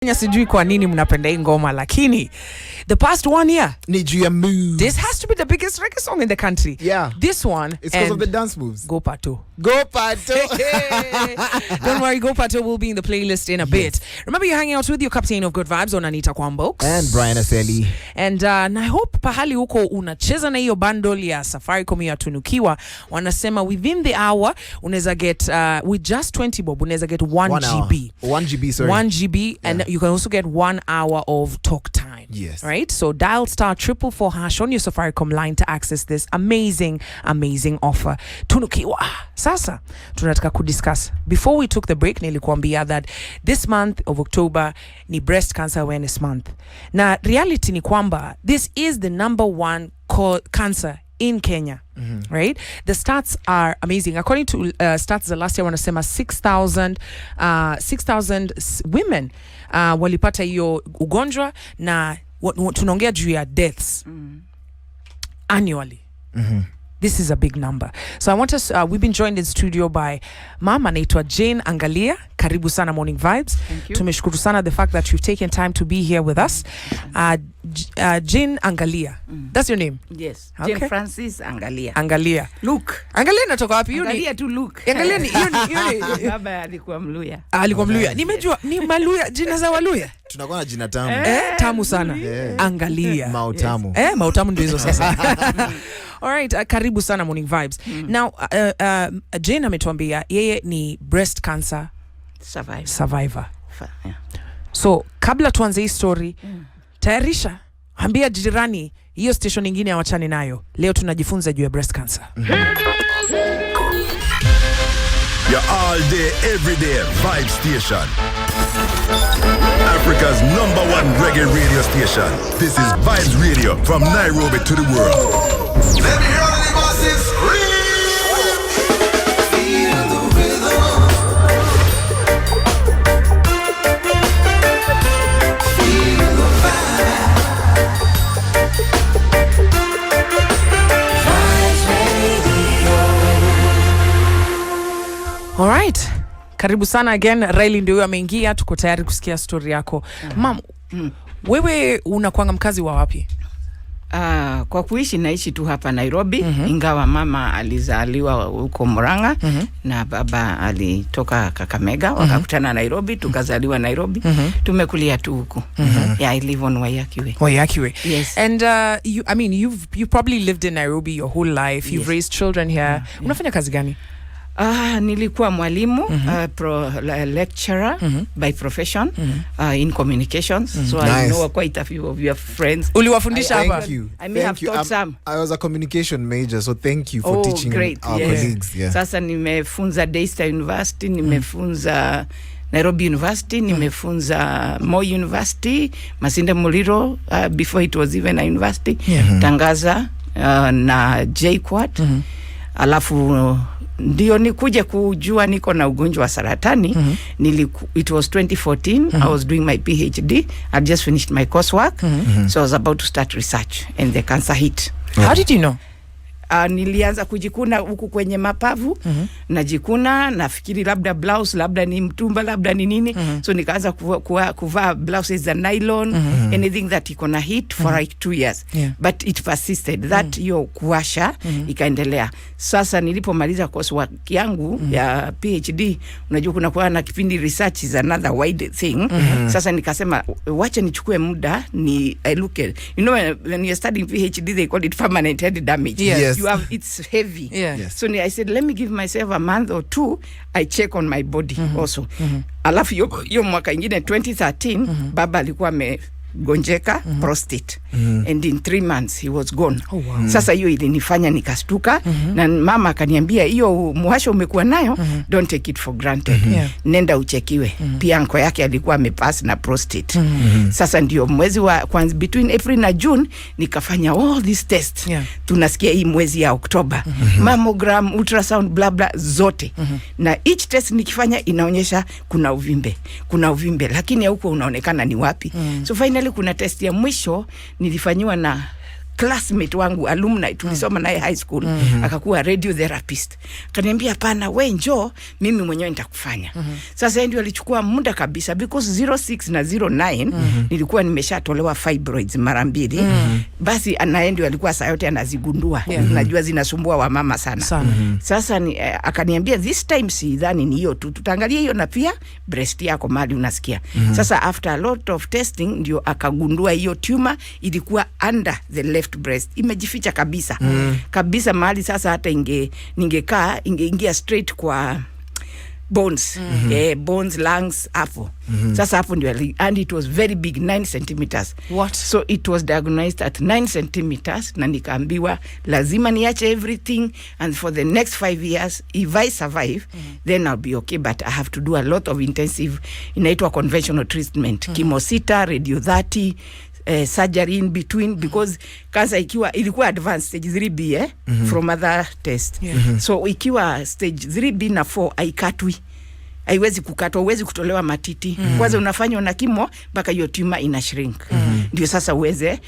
Sijui kwa nini mnapenda hii ngoma lakini the past 1 year need you move. This has to be the biggest reggae song in the country. Yeah. This one. It's because of the dance moves. Go Pato. Go Pato. Don't worry, Go Pato will be in the playlist in a bit. Remember you're hanging out with your captain of good vibes on Anita Kwambox. And Brian Aseli. And I hope pahali huko unacheza na hiyo bundle ya Safaricom ya tunukiwa. Wanasema within the hour unaweza get with just 20 bob unaweza get 1 GB. 1 GB, sorry. 1 GB and you can also get 1 hour of talk time. Yes. Right? So dial *444# on your Safaricom line to access this amazing offer. Tunukiwa. Sasa tunataka kudiscuss. Before we took the break nilikuambia that this month of October ni breast cancer awareness month. Na reality ni kwamba this is the #1 cancer in Kenya. Right? The stats are amazing. According to stats the last year wanasema 6,000 women walipata hiyo ugonjwa na tunaongea juu ya deaths annually. This is a big number. So I want us, we've been joined in studio by Mama anaitwa Jane Angalia. Karibu sana Morning Vibes. Tumeshukuru sana the fact that you've taken time to be here with us. Jane Angalia. That's your name? Yes. Okay. Jane Francis Angalia. Angalia. Luke. Angalia natoka wapi? Angalia tu Luke. Angalia ni Baba alikuwa Mluya. Alikuwa Mluya. Nimejua ni Maluya, jina za Waluya. Tunakuwa na jina tamu. Tamu sana. Angalia. Mautamu. Mautamu ndio hizo sasa. All right, karibu sana Morning Vibes. Now, Jane ametuambia yeye ni breast cancer survivor. Yeah. So, kabla tuanze hii story, tayarisha, ambia jirani, hiyo station nyingine awachane nayo. Leo tunajifunza juu ya breast cancer. Your all day, every day vibe station. Africa's #1 reggae radio station. This is Vibes Radio from Nairobi to the world. Let me hear all the bosses scream. Feel the rhythm. Feel the vibe. Vibes Radio. All right. Karibu sana again. Riley ndio ameingia, tuko tayari kusikia story yako. Mam, wewe unakuanga mkazi wa wapi? Kwa kuishi naishi tu hapa Nairobi, ingawa mama alizaliwa huko Murang'a na baba alitoka Kakamega, wakakutana Nairobi, tukazaliwa Nairobi. Tumekulia tu huko. Yeah, I live on Wayakiwe. Wayakiwe. Yes. And you've probably lived in Nairobi your whole life. You've raised children here. Unafanya kazi gani? Nilikuwa mwalimu, lecturer by profession, in communications. So nice. I know quite a few of your friends. Uliwafundisha hapa? Thank you. I may have taught some. I was a communication major, so thank you for teaching our colleagues. Yeah. Sasa nimefunza Daystar University, nimefunza Nairobi University, nimefunza Moi University, Masinde Muliro, before it was even a university, Tangaza, na JKUAT. Alafu ndio nikuje kujua niko na ugonjwa wa saratani. It was 2014. I was doing my PhD. I just finished my coursework. So I was about to start research and the cancer hit. How did you know? Nilianza kujikuna huku kwenye mapavu, najikuna, nafikiri labda blouse, labda ni mtumba, labda ni nini. So nikaanza kuvaa blouses za nylon, anything that iko na heat for like 2 years. But it persisted. That yo kuwasha ikaendelea. Sasa nilipomaliza coursework yangu ya PhD, unajua kuna kuwa na kipindi research is another wide thing. Sasa nikasema wacha nichukue muda I look at, you know, when you're studying PhD they call it permanent head damage. Yes. It's heavy. Yes. So I said, let me give myself a month or 2. I check on my body also. Alafu yo mwaka ingine 2013, baba alikuwa amegonjeka prostate. And in 3 months he was gone. Oh, wow. Sasa hiyo ilinifanya nikastuka, na mama akaniambia hiyo muwasho umekuwa nayo, don't take it for granted. Nenda uchekiwe. Pia anko yake alikuwa amepass na prostate. Sasa ndio mwezi wa kwanza between April na June nikafanya all these tests. Tunasikia hii mwezi ya Oktoba. Mammogram, ultrasound, bla bla zote. Na each test nikifanya inaonyesha kuna uvimbe, lakini huko unaonekana ni wapi. So finally kuna test ya mwisho nilifanywa na classmate wangu alumni tulisoma naye high school akakuwa radio therapist. Akaniambia hapana, we njoo, mimi mwenyewe nitakufanya. Sasa ndio alichukua muda kabisa because 06 na 09 nilikuwa nimeshatolewa fibroids mara mbili. Basi ndio alikuwa saa yote anazigundua. Najua zinasumbua wamama sana. Sasa akaniambia this time sidhani ni hiyo tu, tutaangalia hiyo na pia breast yako mali unasikia. Sasa after a lot of testing ndio akagundua hiyo tumor ilikuwa under the left breast, imejificha kabisa. Kabisa mahali sasa hata ningekaa ingeingia straight kwa bones. Bones, lungs hapo. Sasa hapo ndio and it was very big, 9 centimeters. What? So it was diagnosed at 9 centimeters na nikaambiwa lazima niache everything and for the next 5 years if I survive then I'll be okay, but I have to do a lot of intensive inaitwa conventional treatment, chemosita, radiotherapy, surgery in between because cancer ilikuwa advanced stage 3B from other tests. So ikiwa stage 3B na 4 haikatwi, haiwezi kukatwa, uwezi kutolewa matiti. Kwanza unafanywa na kimo mpaka hiyo tumor ina shrink. Ndio sasa uweze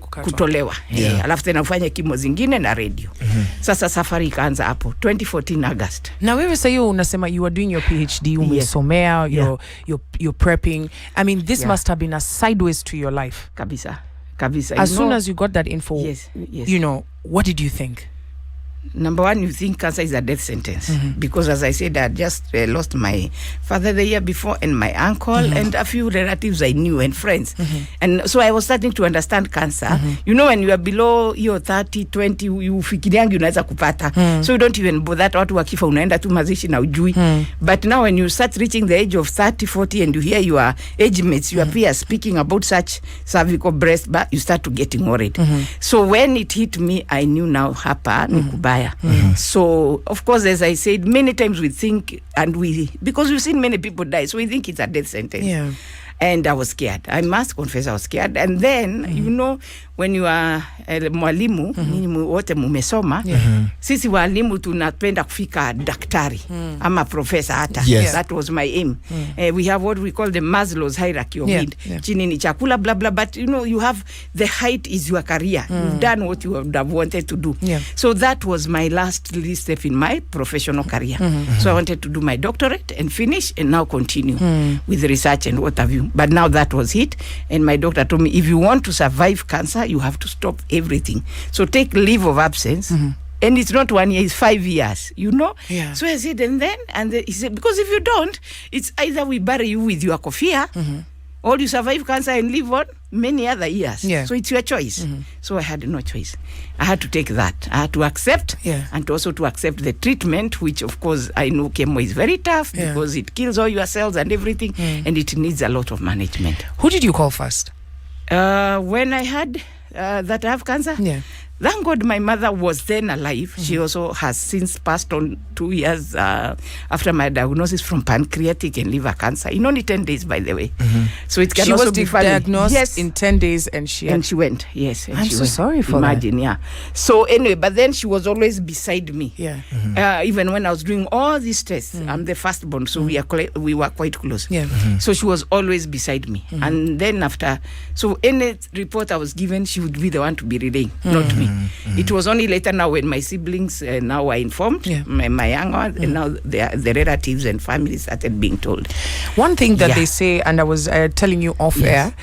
kutolewa. Alafu tena ufanye kimo zingine na radio. Sasa safari ikaanza hapo 2014 August. Na wewe sasa hiyo unasema you are doing your PhD, umesomea, you're prepping. I mean this must have been a sideways to your life. Kabisa. As soon as you got that info, you know, what did you think? Number one, you think cancer is a death sentence because, as I said, I just lost my father the year before and my uncle and a few relatives I knew and friends. And so I was starting to understand cancer. You know, when you are below your 30, 20, you fikiriangi unaweza kupata. So you don't even bother watu wakifa unaenda tu mazishi na ujui. But now when you start reaching the age of 30, 40 and you hear your age mates, your peers speaking about such cervical breast, but you start to getting worried. So when it hit me, I knew now hapa nikubaya. So of course, as I said, many times we think because we've seen many people die, so we think it's a death sentence. And I was scared. I must confess I was scared. And then, you know, when you are mwalimu, wote mumesoma, sisi walimu tunapenda kufika daktari, ama professor hata. That was my aim. We have what we call the Maslow's hierarchy of need. Chini ni chakula, blah, blah, but you know, you have the height is your career. You've done what you would have wanted to do. So that was my last step in my professional career. So I wanted to do my doctorate and finish and now continue with research and what have you. But now that was it, and my doctor told me, if you want to survive cancer, you have to stop everything. So take leave of absence. And it's not 1 year, it's 5 years, you know? So I said, and he said, because if you don't, it's either we bury you with your kofia, or you survive cancer and live on many other years. So it's your choice. So I had no choice. I had to take that. I had to accept, and also to accept the treatment, which of course I know chemo is very tough because it kills all your cells and everything, and it needs a lot of management. Who did you call first? When I had that I have cancer, thank God my mother was then alive. She also has since passed on 2 years after my diagnosis from pancreatic and liver cancer. In only 10 days, by the way. So it can she also was be funny. diagnosed in 10 days and she went. Yes. And I'm she so went. sorry for Imagine, that. So anyway, but then she was always beside me. Yeah. When I was doing all these tests, I'm the firstborn, so we were quite close. So she was always beside me. And then after, so any report I was given, she would be the one to be relaying, not me. It was only later now when my siblings now were informed, my young ones, and now the relatives and families started being told. One thing that they say, and I was telling you off air,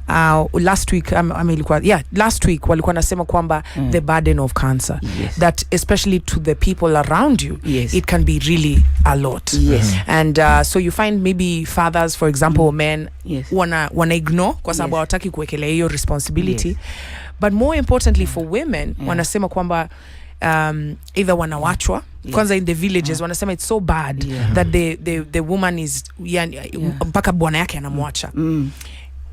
last week, last week walikuwa nasema kwamba the burden of cancer, that especially to the people around you, it can be really a lot. And so you find maybe fathers, for example, men, wana ignore kwa sababu hawataki kuwekelea hiyo responsibility. But more importantly for women, wanasema kwamba either wanawachwa, kwanza in the villages, wanasema it's so bad that the woman is mpaka bwana yake anamwacha.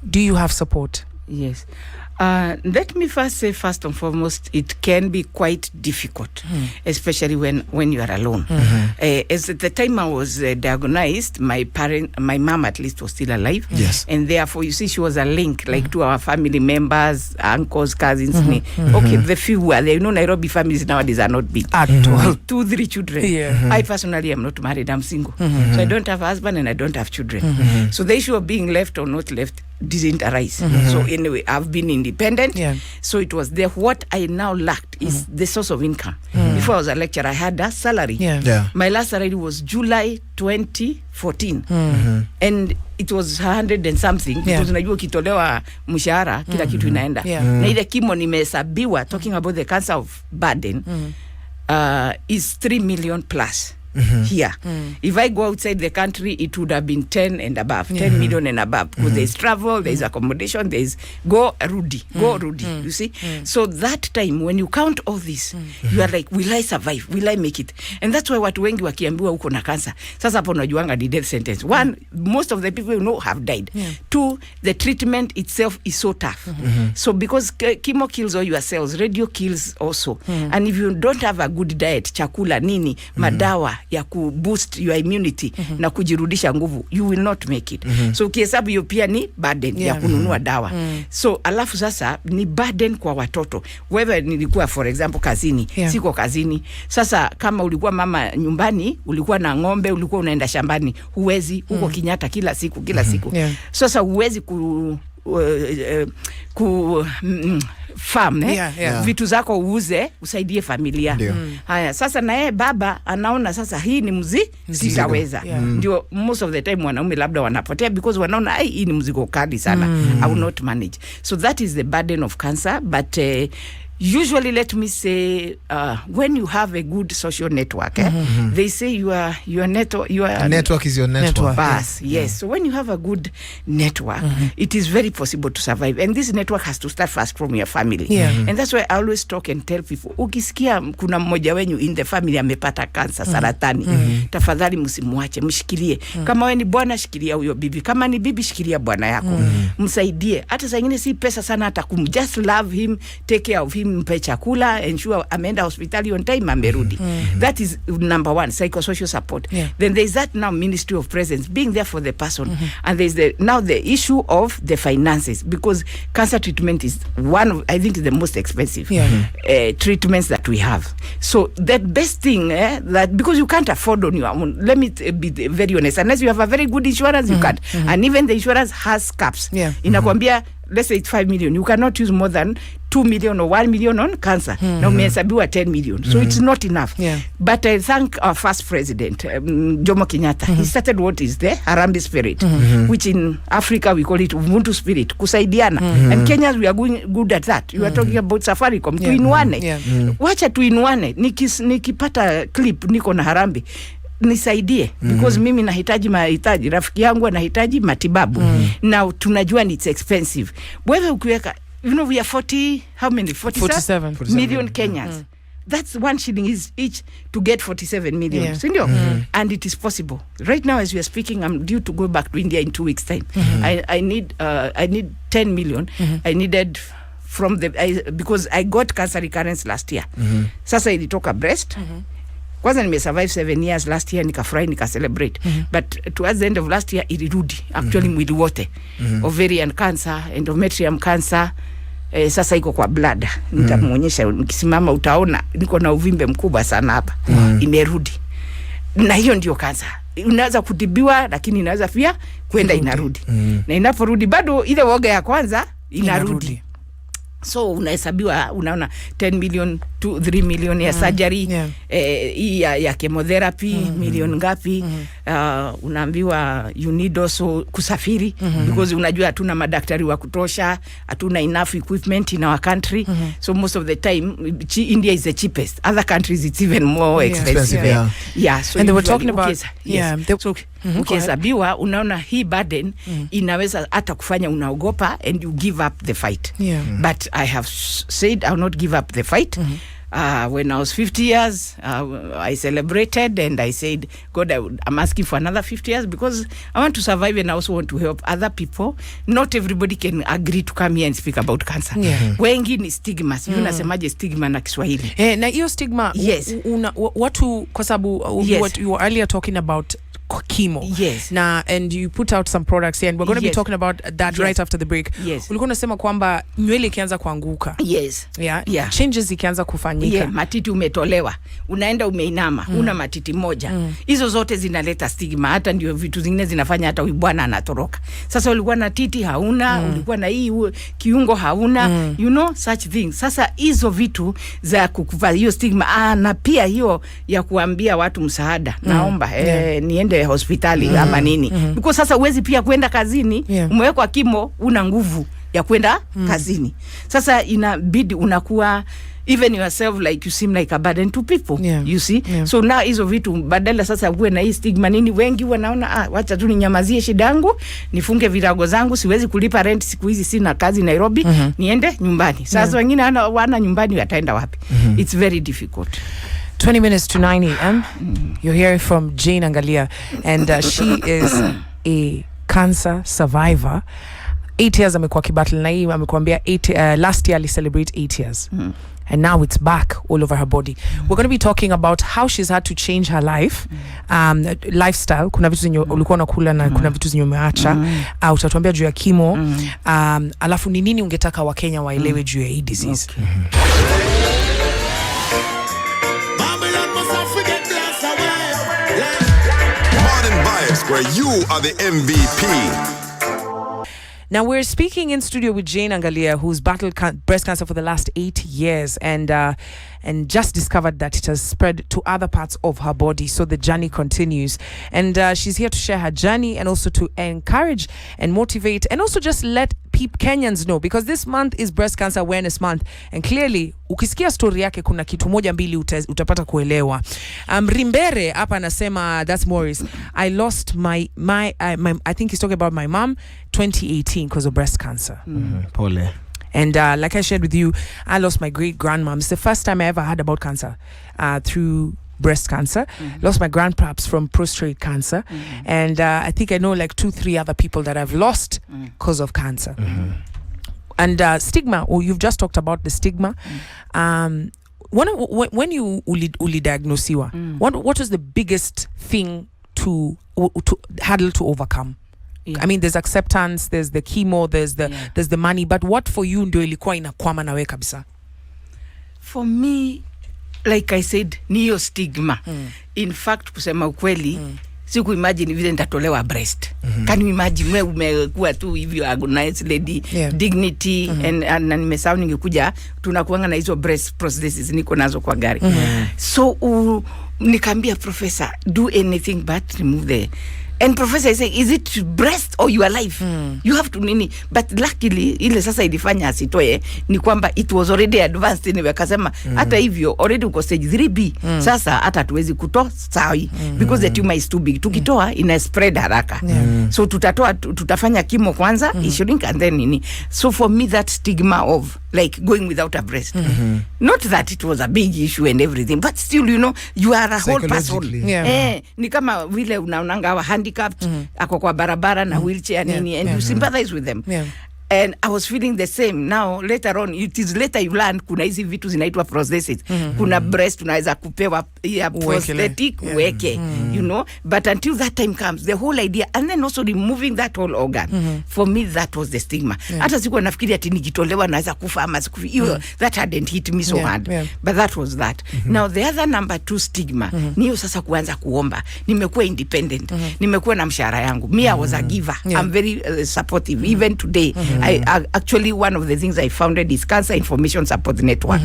Do you have support? Yes. Let me first say, first and foremost, it can be quite difficult, especially when you are alone. As at the time I was diagnosed, my mom at least was still alive. And therefore, you see, she was a link, like to our family members, uncles, cousins. Okay, the few were there. You know, Nairobi families nowadays are not big. At all. 2, 3 children. I personally am not married, I'm single. So I don't have a husband and I don't have children. So the issue of being left or not left didn't arise. So anyway, I've been in independent. Yeah. So it was there. What I now lacked is the source of income. Before I was a lecturer, I had a salary. Yeah. My last salary was July 2014. And it was 100 and something. Yeah. Because unajua ukitolewa mshahara kila kitu inaenda. Yeah. Na ile kimo nimehesabiwa, talking about the cancer of burden, is 3 million plus. Here. If I go outside the country, it would have been 10 and above, 10 million and above. Because there's travel, there's accommodation, there's go Rudy, you see? So that time, when you count all this, you are like, will I survive? Will I make it? And that's why watu wengi wakiambiwa uko na cancer. Sasa hapo unajuanga ni death sentence. One, most of the people you know have died. Two, the treatment itself is so tough. So because chemo kills all your cells, radio kills also. And if you don't have a good diet, chakula, nini, madawa, ya ku boost your immunity na kujirudisha nguvu, you will not make it. So ukihesabu hiyo pia ni burden ya kununua dawa. So alafu sasa ni burden kwa watoto. Wewe nilikuwa for example kazini, siko kazini. Sasa kama ulikuwa mama nyumbani, ulikuwa na ng'ombe, ulikuwa unaenda shambani, huwezi huko Kenyatta kila siku. Sasa huwezi farm vitu zako uuze usaidie familia. Haya sasa na yeye baba anaona sasa hii ni sitaweza. Ndio most of the time wanaume labda wanapotea because wanaona hii ni mzigo kali sana. I will not manage. So that is the burden of cancer. But usually, let me say, when you have a good social network, they say your network is your network. Yes. So when you have a good network, it is very possible to survive. And this network has to start first from your family. And that's why I always talk and tell people, ukisikia kuna mmoja wenyu in the family amepata cancer, saratani, tafadhali msimuache, mshikilie. Kama wewe ni bwana, shikilia huyo bibi. Kama ni bibi, shikilia bwana yako. Msaidie. Hata saa nyingine si pesa sana, hata just love him, take care of him, mpe chakula, ensure ameenda hospitali on time, amerudi. That is number one, psychosocial support. Then there is that now ministry of presence, being there for the person. And there is now the issue of the finances, because cancer treatment is one of, I think, the most expensive treatments that we have. So the best thing that, because you can't afford on your own, let me be very honest, unless you have a very good insurance, you can't. And even the insurance has caps. Inakwambia, let's say it's 5 million, you cannot use more than 2 million or 1 million on cancer. Now umehesabiwa 10 million. So it's not enough. But I thank our first president, Jomo Kenyatta. He started what is the Harambee spirit, which in Africa we call it Ubuntu spirit, kusaidiana. And Kenyans, we are going good at that. You are talking about Safaricom, tuinuane. Wacha tuinuane. Nikipata clip niko na Harambee, nisaidie, because mimi nahitaji mahitaji, rafiki yangu anahitaji matibabu. Now tunajua it's expensive. Wewe ukiweka, you know, we are 47 million Kenyans. That's 1 shilling is each to get 47 million. And it is possible. Right now as we are speaking, I'm due to go back to India in 2 weeks time. I need 10 million. I needed from because I got cancer recurrence last year. Sasa ilitoka breast. Kwanza nimesurvive 7 years last year, nikafurahi, nika-celebrate. But towards the end of last year, ilirudi. Actually, mwili wote. Ovarian cancer, endometrium cancer, sasa iko kwa blood. Nitamuonyesha, nikisimama utaona, niko na uvimbe mkubwa sana hapa. Imerudi. Na hiyo ndio cancer. Unaweza kutibiwa, lakini inaweza pia kwenda inarudi. Na inaporudi, bado ile woga ya kwanza, inarudi. So unahesabiwa, unaona 10 million to 3 million ya surgery, ya chemotherapy, million ngapi, unaambiwa you need also kusafiri, because unajua hatuna madaktari wa kutosha, hatuna enough equipment in our country. So most of the time, India is the cheapest. Other countries, it's even more expensive. So and they were talking about, so ukihesabiwa, unaona hii burden inaweza hata kufanya unaogopa and you give up the fight. But I have said I will not give up the fight. When I was 50 years, I celebrated and I said, God, I'm asking for another 50 years because I want to survive and I also want to help other people. Not everybody can agree to come here and speak about cancer. Wengi ni stigma. Sijui unasemaje stigma na Kiswahili. Na hiyo stigma, watu, kwa sababu what you were earlier talking about chemo. Yes. Na and you put out some products here and we're going to be Yes. talking about that Yes. right after the break. Yes. Ulikuwa unasema kwamba nywele ikianza kuanguka. Yes. Yeah. Changes ikianza kufanyika. Yeah, matiti umetolewa, unaenda umeinama, una matiti moja. Hizo zote zinaleta stigma, hata ndio vitu zingine zinafanya hata huyu bwana anatoroka. Sasa ulikuwa na titi hauna, ulikuwa na hii kiungo hauna, you know, such things. Sasa hizo vitu za kukuva hiyo stigma, na pia hiyo ya kuambia watu msaada, naomba niende hospitali ama nini. Because sasa uwezi pia kwenda kazini, umewekwa kimo, una nguvu ya kwenda kazini. Sasa inabidi unakuwa even yourself like you seem like a burden to people, you see. So now hizo vitu badala sasa uwe na hii stigma nini, wengi wanaona wacha tu ninyamazie shida yangu, nifunge virago zangu, siwezi kulipa rent siku hizi, sina kazi Nairobi, niende nyumbani. Sasa wengine wana nyumbani, wataenda wapi? It's very difficult. 20 minutes to 9 a.m. You're hearing from Jane Angalia, and she is a cancer survivor. 8 years amekuwa kibattle na hii, amekuambia last year ali celebrate 8 years. And now it's back all over her body. We're going to be talking about how she's had to change her life, lifestyle. Kuna vitu zenye ulikuwa unakula na kuna vitu zenye umeacha. Utatuambia juu ya chemo. Alafu ni nini ungetaka Wakenya waelewe juu ya hii disease. Modern Vibes, where you are the MVP. Now we're speaking in studio with Jane Angalia, who's battled breast cancer for the last 8 years and just discovered that it has spread to other parts of her body. So the journey continues, and she's here to share her journey and also to encourage and motivate and also just let Kenyans know, because this month is Breast Cancer Awareness Month, and clearly ukisikia story yake kuna kitu moja mbili utapata kuelewa. Rimbere hapa anasema, that's Morris, I lost my I think he's talking about my mom 2018 because of breast cancer. Pole. And like I shared with you, I lost my great grandmom. It's the first time I ever heard about cancer through breast cancer. Lost my grandpaps from prostate cancer. And I think I know like 2-3 other people that I've lost because of cancer. And stigma, you've just talked about the stigma. When you diagnosiwa, what was the biggest thing to handle, to overcome? I mean, there's acceptance, there's the chemo, there's the money, but what for you ndio ilikuwa inakwama nawe kabisa? For me, like I said, niyo stigma. In fact, kusema ukweli, siku imagine vile nitatolewa breast. Can you imagine wewe umekuwa tu hivyo agonized lady, dignity, and nimesahau ningekuja tunakuanga na hizo breast prosthesis niko nazo kwa gari. So nikaambia professor, do anything but remove the. And professor is saying, is it breast or your life? You have to nini. But luckily, ile sasa ilifanya asitoe, ni kwamba it was already advanced anyway. Akasema, hata hivyo, already uko stage 3B. Sasa, hata tuwezi kutoa sawi. Because the tumor is too big. Tukitoa, ina spread haraka. So, tutafanya chemo kwanza, issuing, and then nini. So, for me, that stigma of, like, going without a breast. Not that it was a big issue and everything, but still, you know, you are a whole person. Ni kama vile unaonanga wa handicapped, ako kwa barabara na wheelchair nini, and you sympathize with them. And I was feeling the same. Now, later on, it is later you learn, kuna hizi vitu zinaitwa prosthesis. Kuna breast, unaweza kupewa prosthetic, weke, you know. But until that time comes, the whole idea, and then also removing that whole organ, for me, that was the stigma. Hata sikuwa nafikiri ati nikitolewa naweza kufa ama sikufi. That hadn't hit me so hard. But that was that. Now, the other number 2 stigma, niyo sasa kuanza kuomba. Nimekuwa independent. Nimekuwa na mshahara yangu. Me, I was a giver. I'm very supportive. Even today, actually, one of the things I founded is Cancer Information Support Network,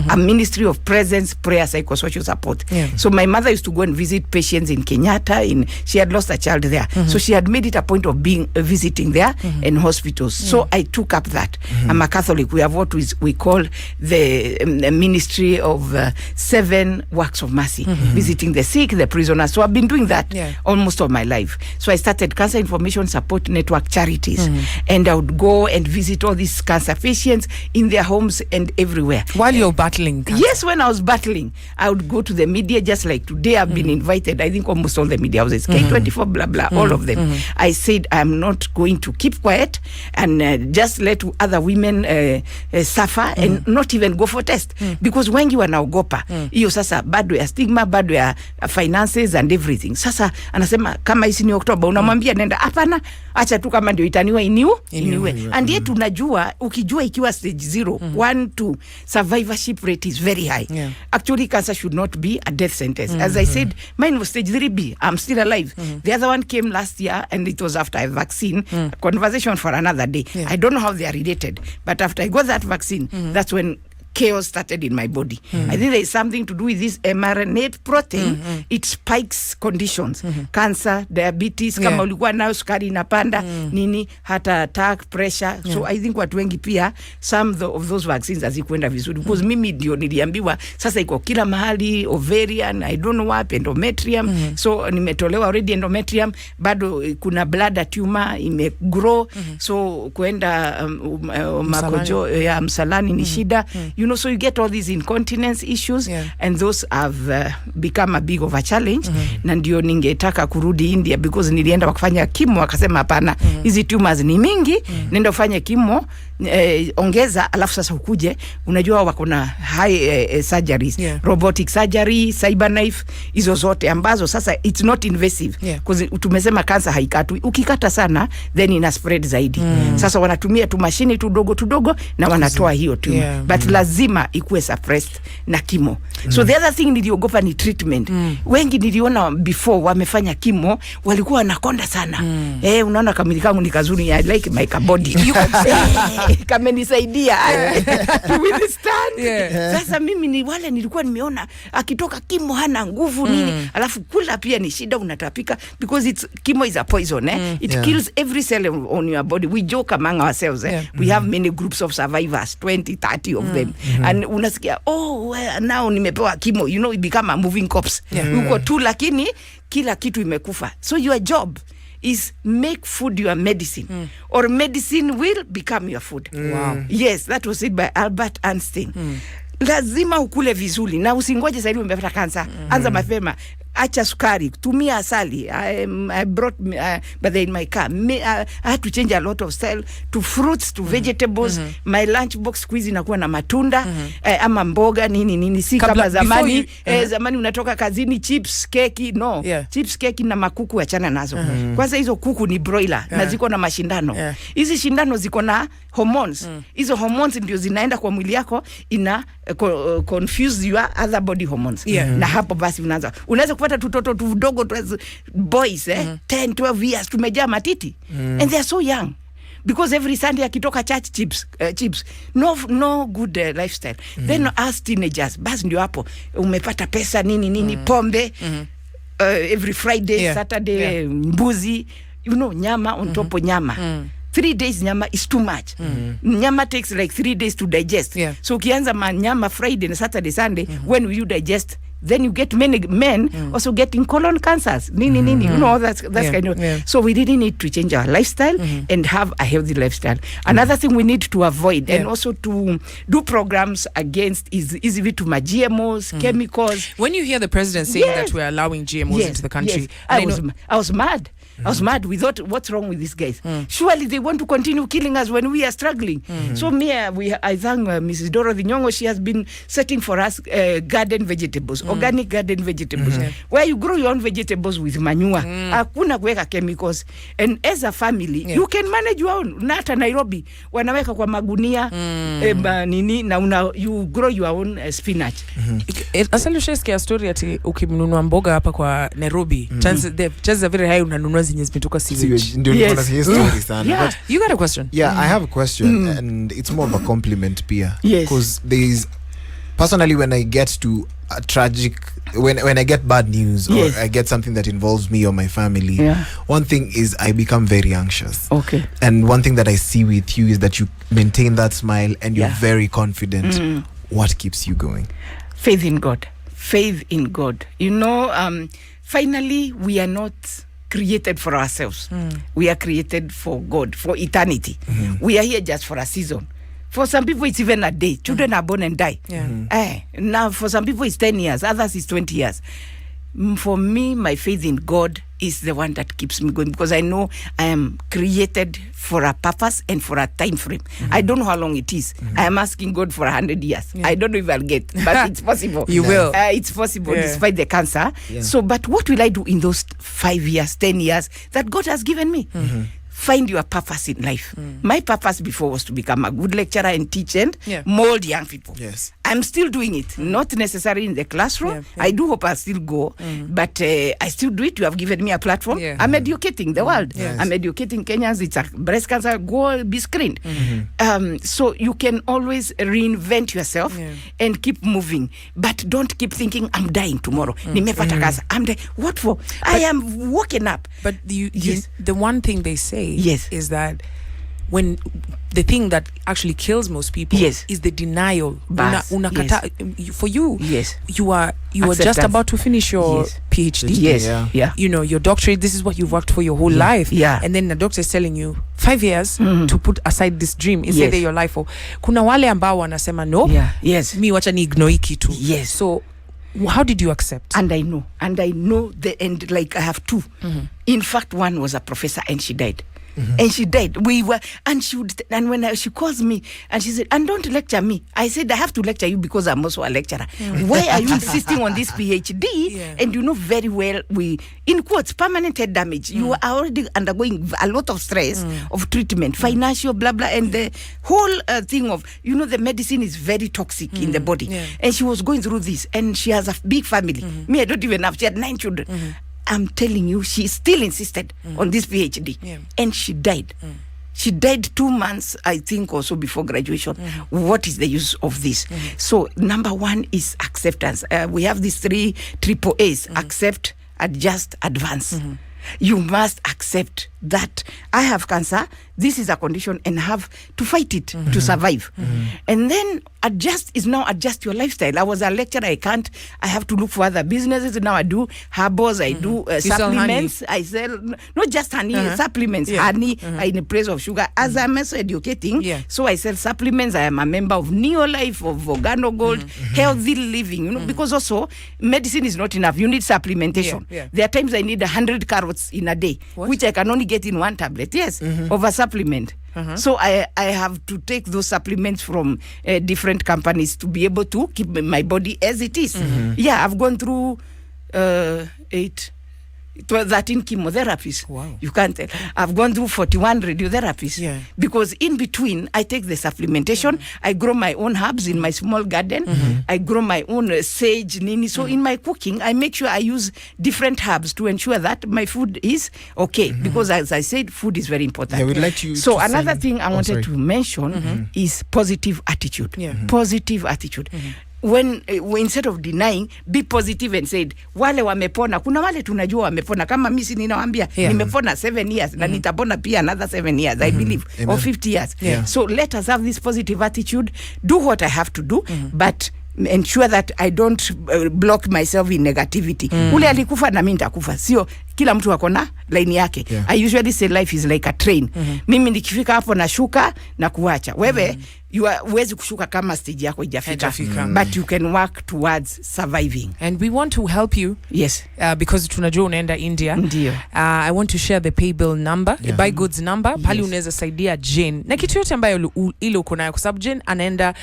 a ministry of presence, prayer, psychosocial support. So my mother used to go and visit patients in Kenyatta. She had lost a child there, so she had made it a point of visiting there and hospitals. So I took up that. I'm a Catholic. We have what we call the ministry of 7 works of mercy, visiting the sick, the prisoners. So I've been doing that almost all my life. So I started Cancer Information Support Network charities, and I would go and visit all these cancer patients in their homes and everywhere. While you're battling cancer. Yes, when I was battling, I would go to the media, just like today I've been invited, I think almost all the media houses, K24, blah, blah, all of them. I said, I'm not going to keep quiet and just let other women suffer and not even go for test. Because wengi wanaogopa. Iyo sasa bado ya stigma, bado ya finances and everything. Sasa anasema kama isi ni Oktoba, unamwambia nenda, hapana, acha tu kama ndio itaniwa iniwe. And yet unajua, ukijua ikiwa stage 0, 1, 2, survivorship rate is very high. Actually, cancer should not be a death sentence. As I said, mine was stage 3B. I'm still alive. The other one came last year and it was after a vaccine. Conversation for another day. I don't know how they are related. But after I got that vaccine, that's when chaos started in my body. I think there is something to do with this mRNA protein. It spikes conditions. Cancer, diabetes, kama ulikuwa nayo sukari inapanda, nini, heart attack, pressure. So I think watu wengi pia, some of those vaccines hazikuenda vizuri. Because mimi ndio niliambiwa, sasa iko kila mahali, ovarian, I don't know what, endometrium. So nimetolewa already endometrium, bado kuna bladder tumor, imegrow. So kuenda makojo ya msalani ni shida. You know, so you get all these incontinence issues, and those have become a big of a challenge. Na ndio ningetaka kurudi India because nilienda wakafanya kimo, wakasema hapana, hizi tumors ni mingi, nenda ufanye kimo, ongeza, alafu sasa ukuje, unajua wako na high surgeries, robotic surgery, cyber knife, hizo zote ambazo sasa it's not invasive. Because tumesema cancer haikatwi, ukikata sana then ina spread zaidi. Sasa wanatumia tu mashini tudogo na wanatoa hiyo tumor. But lazima ikuwe suppressed na kimo. So the other thing niliogopa ni treatment. Wengi niliona before wamefanya kimo walikuwa wanakonda sana. Unaona kamili kangu ni kazuri, I like my body. Kamenisaidia to withstand. Sasa mimi ni wale nilikuwa nimeona akitoka kimo hana nguvu nini, alafu kula pia ni shida, unatapika because chemo is a poison. It kills every cell on your body. We joke among ourselves. We have many groups of survivors, 20, 30 of them. And unasikia, now nimepewa chemo, you know, it become a moving corpse. Uko tu lakini kila kitu imekufa. So your job is make food your medicine, or medicine will become your food. Wow. Yes, that was said by Albert Einstein. Lazima ukule vizuri na usingoje sasa umepata kansa. Anza mapema. Acha sukari, tumia asali. I brought but in my car. I had to change a lot of style to fruits, to vegetables. My lunch box squeeze inakuwa na matunda, ama mboga nini si kama zamani. Zamani unatoka kazini, chips, keki, no. Chips, keki na makuku achana nazo. Kwanza hizo kuku ni broiler na ziko na mashindano. Hizi shindano ziko na hormones. Hizo hormones ndio zinaenda kwa mwili yako, ina confuse your other body hormones. Na hapo basi unaweza kupata tutoto tudogo boys 10, 12 years tumejaa matiti, and they are so young because every Sunday akitoka church chips, no good lifestyle. Then as teenagers basi ndio hapo umepata pesa nini pombe, every Friday, Saturday, mbuzi, you know, nyama on top of nyama. 3 days nyama is too much. Nyama takes like 3 days to digest. So ukianza nyama Friday and Saturday, Sunday, when will you digest? Then you get many men also getting colon cancers. Nini. You know, that's kind of. So we really need to change our lifestyle and have a healthy lifestyle. Another thing we need to avoid and also to do programs against is vitu GMOs, chemicals. When you hear the president saying that we're allowing GMOs into the country, I was mad. I was mad. We thought, what's wrong with these guys? Surely they want to continue killing us when we are struggling. So I thank Mrs. Dorothy Nyong'o. She has been setting for us garden vegetables, organic garden vegetables, where you grow your own vegetables with manure. Hakuna kuweka chemicals. And as a family, you can manage your own. Nata Nairobi, wanaweka kwa magunia, nini, na you grow your own spinach. Asante ushasikia story ati ukimnunua mboga hapa kwa Nairobi, chances are very high unanunua zenye zimetoka sewage. But you got a question? I have a question, and it's more of a compliment, Pia. Because there's personally, when I get to a tragic, when I get bad news or I get something that involves me or my family, one thing is I become very anxious. Okay. And one thing that I see with you is that you maintain that smile and you're very confident. What keeps you going? Faith in God. Faith in God. You know, finally, we are not created for ourselves. We are created for God, for eternity. We are here just for a season. For some people, it's even a day. Children are born and die. Now, for some people, it's 10 years. Others, it's 20 years. For me, my faith in God is the one that keeps me going, because I know I am created for a purpose and for a time frame. I don't know how long it is. I am asking God for 100 years. I don't know if I'll get, but it's possible. You will. It's possible despite the cancer. So, but what will I do in those 5 years, 10 years that God has given me? Find your purpose in life. My purpose before was to become a good lecturer and teach and mold young people. Yes. I'm still doing it, not necessarily in the classroom. I do hope I'll still go, but I still do it. You have given me a platform. I'm educating the world. I'm educating Kenyans. It's a breast cancer, go be screened. So you can always reinvent yourself and keep moving, but don't keep thinking, I'm dying tomorrow. Nimepata cancer. I'm dying. What for? I am woken up. But the one thing they say is that when the thing that actually kills most people is the denial. For you, you are just about to finish your PhD. You know, your doctorate, this is what you've worked for your whole life. And then the doctor is telling you 5 years to put aside this dream instead of your life. Kuna wale ambao wanasema no, mi wacha ni ignore kitu. So how did you accept? And I know the end. Like I have two. In fact, one was a professor and she died. And she died. And when she calls me and she said, and don't lecture me. I said, I have to lecture you because I'm also a lecturer. Why are you insisting on this PhD? And you know very well, in quotes, permanent head damage. You are already undergoing a lot of stress of treatment, financial, blah, blah. And the whole thing of, you know, the medicine is very toxic in the body. And she was going through this. And she has a big family. Me, I don't even have. She had 9 children. I'm telling you, she still insisted on this PhD. And she died. She died 2 months, I think, or so before graduation. What is the use of this? So, number one is acceptance. We have these 3 triple A's. Accept, adjust, advance. You must accept that I have cancer, this is a condition, and have to fight it to survive. And then adjust your lifestyle. I was a lecturer, I have to look for other businesses. Now I do herbals, I do supplements. I sell not just honey, supplements, honey in the place of sugar. As I'm also educating, so I sell supplements. I am a member of Neolife, of Organo Gold, healthy living, you know, because also medicine is not enough. You need supplementation. There are times I need 100 carrots in a day, which I can only get in 1 tablet, of a supplement. So I have to take those supplements from different companies to be able to keep my body as it is. I've gone through 13 chemotherapies. Wow. You can't tell. I've gone through 41 radiotherapies. Because in between, I take the supplementation. I grow my own herbs in my small garden. I grow my own sage, nini. So in my cooking, I make sure I use different herbs to ensure that my food is okay. Because as I said, food is very important. We'd like you so another thing I wanted to mention is positive attitude. Positive attitude. When instead of denying, be positive and said, wale wamepona, kuna wale tunajua wamepona, kama mimi ninawaambia nimepona 7 years na nitapona pia another 7 years, I believe, or 50 years. So let us have this positive attitude, do what I have to do, but ensure that I don't block myself in negativity. Ule alikufa na mimi nitakufa, sio kila mtu akona line yake. I usually say life is like a train. Mimi nikifika hapo na shuka na kuacha. Wewe huwezi kushuka kama stage yako haijafika. But you can work towards surviving. And we want to help you. Because tunajua unaenda India. I want to share the pay bill number, the buy goods number. Pali unaweza saidia Jane. Na kitu yote ambayo ile uko nayo, kwa sababu Jane anaenda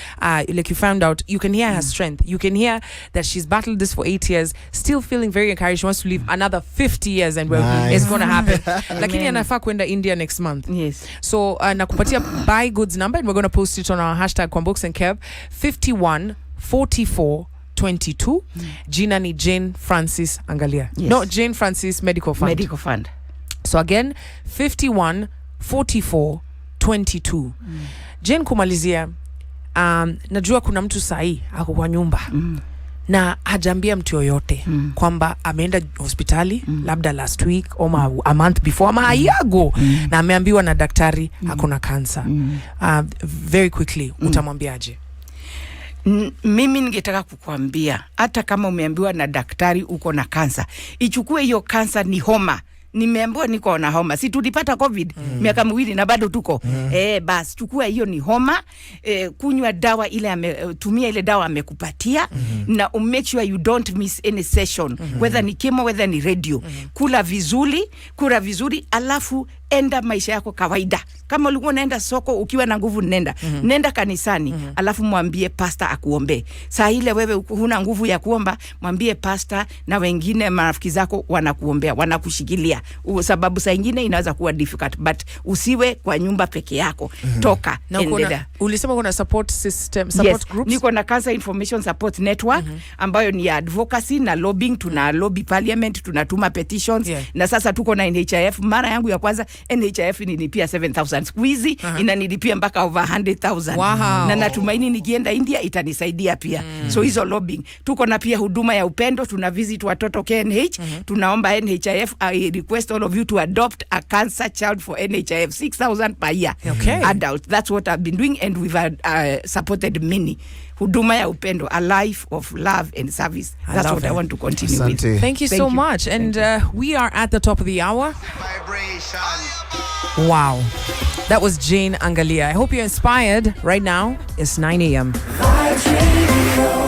like you found out, you can hear her strength. You can hear that she's battled this for 8 years, still feeling very encouraged. She wants to live another 50 years and it's going to happen. Lakini anafaa kwenda India next month. So nakupatia buy goods number and we're going to post it on our hashtag Kwambox and Kev 514422. Jina ni Jane Francis Angalia. No, Jane Francis Medical Fund. So again 514422. Jane, kumalizia, najua kuna mtu sahi ako kwa nyumba na hajambia mtu yoyote kwamba ameenda hospitali labda last week or a month before ama ayago na ameambiwa na daktari hakuna cancer. Very quickly, utamwambiaje? Mimi ningetaka kukuambia, hata kama umeambiwa na daktari uko na cancer, ichukue hiyo cancer ni homa, nimeambiwa niko na homa. Si tulipata COVID miaka miwili na bado tuko. Basi chukua hiyo ni homa, kunywa dawa ile tumia ile dawa amekupatia, na make sure you don't miss any session, whether ni chemo, whether ni radio. Kula vizuri, alafu enda maisha yako kawaida. Kama ulikuwa unaenda soko ukiwa na nguvu, nenda kanisani, alafu mwambie pastor akuombe. Saa ile wewe huna nguvu ya kuomba, mwambie pastor na wengine marafiki zako wanakuombea, wanakushikilia. Sababu saa nyingine inaweza kuwa difficult, but usiwe kwa nyumba peke yako. Toka. Na ulisema kuna support system, support groups? Niko na Cancer Information Support Network ambayo ni advocacy na lobbying. Tuna lobby parliament, tunatuma petitions, na sasa tuko na NHIF. Mara yangu ya kwanza NHIF nilipia 7,000. Squeezy inanilipia mpaka over 100,000. Wow. Na natumaini nikienda India itanisaidia pia. So hizo lobbying. Tuko na pia huduma ya upendo, tuna visit watoto KNH. Tunaomba NHIF, I request all of you to adopt a cancer child for NHIF, 6,000 per year. Okay. Adult. That's what I've been doing, and we've supported many. Huduma ya upendo, a life of love and service. That's what I want to continue with. Thank you so much. And we are at the top of the hour. Vibration. Wow. That was Jane Angalia. I hope you're inspired. Right now, it's 9 a.m. Vibes Radio.